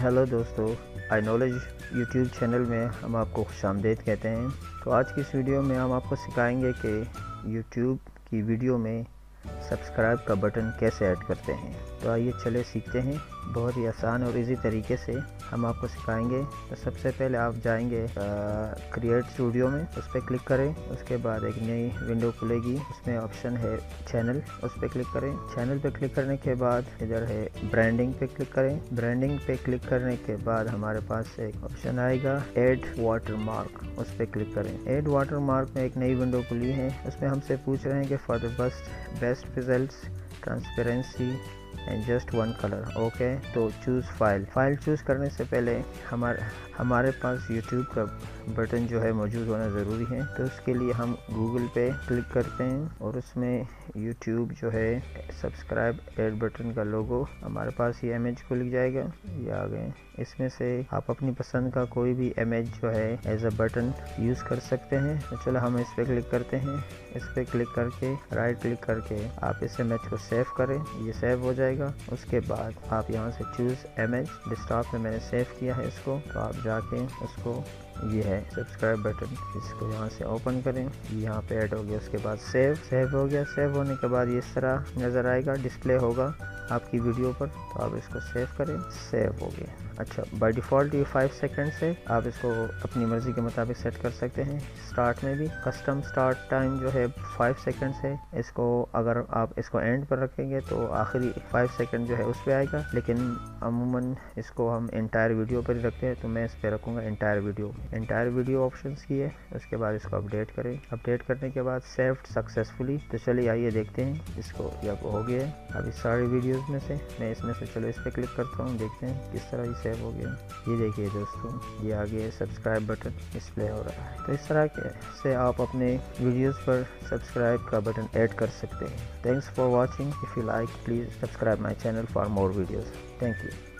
Hello दोस्तों, आई knowledge YouTube channel में हम आपको खुशामदीद कहते हैं। तो आज की इस वीडियो में हम आपको सिखाएंगे कि यूट्यूब की वीडियो में सब्सक्राइब का बटन कैसे ऐड करते हैं। तो आइए चले सीखते हैं। बहुत ही आसान और इजी तरीके से हम आपको सिखाएंगे। तो सबसे पहले आप जाएंगे क्रिएट स्टूडियो में, उस पर क्लिक करें। उसके बाद एक नई विंडो खुलेगी, उसमें ऑप्शन है चैनल, उस पर क्लिक करें। चैनल पे क्लिक करने के बाद इधर है ब्रांडिंग पे क्लिक करें। ब्रांडिंग पे क्लिक करने के बाद हमारे पास एक ऑप्शन आएगा ऐड वाटरमार्क, उस पर क्लिक करें। ऐड वाटरमार्क में एक नई विंडो खुली है, उसमें हमसे पूछ रहे हैं कि for the best results transparency and just one colour. Okay, तो चूज़ फाइल चूज़ करने से पहले हमारे पास यूट्यूब का बटन जो है मौजूद होना ज़रूरी है। तो उसके लिए हम गूगल पे क्लिक करते हैं और उसमें यूट्यूब जो है सब्सक्राइब ऐड बटन का लोगो हमारे पास ये इमेज खुल जाएगा, ये आ गए। इसमें से आप अपनी पसंद का कोई भी इमेज जो है एज अ बटन यूज़ कर सकते हैं। तो चलो हम इस पर क्लिक करते हैं। इस पर क्लिक करके राइट क्लिक करके आप इस इमेज को सेव करें, ये सेव हो जाएगा। उसके बाद आप यहाँ से चूज़ इमेज, डेस्कटॉप में मैंने सेव किया है इसको, तो आप जाके उसको, ये है सब्सक्राइब बटन, इसको यहाँ से ओपन करें। यहाँ पे ऐड हो गया। उसके बाद सेव हो गया। सेव होने के बाद ये इस तरह नज़र आएगा, डिस्प्ले होगा आपकी वीडियो पर। तो आप इसको सेव करें, सेव हो गया। अच्छा, बाय डिफ़ॉल्ट ये 5 सेकंड से आप इसको अपनी मर्ज़ी के मुताबिक सेट कर सकते हैं। स्टार्ट में भी कस्टम स्टार्ट टाइम जो है 5 सेकंड है। इसको अगर आप इसको एंड पर रखेंगे तो आखिरी 5 सेकंड जो है उस पर आएगा, लेकिन अमूमन इसको हम इंटायर वीडियो पर ही रखते हैं, तो मैं इस पर रखूँगा इंटायर वीडियो ऑप्शंस की है। उसके बाद इसको अपडेट करें। अपडेट करने के बाद सेव्ड सक्सेसफुली। तो चलिए आइए देखते हैं इसको, ये हो गया है। अभी सारी वीडियोस में से मैं इसमें से चलो इस पर क्लिक करता हूँ, देखते हैं किस तरह ये सेव हो गया। ये देखिए दोस्तों, ये आगे सब्सक्राइब बटन डिस्प्ले हो रहा है। तो इस तरह से आप अपने वीडियोस पर सब्सक्राइब का बटन ऐड कर सकते हैं। Thanks for watching. If you like please subscribe my channel for more videos. Thank you.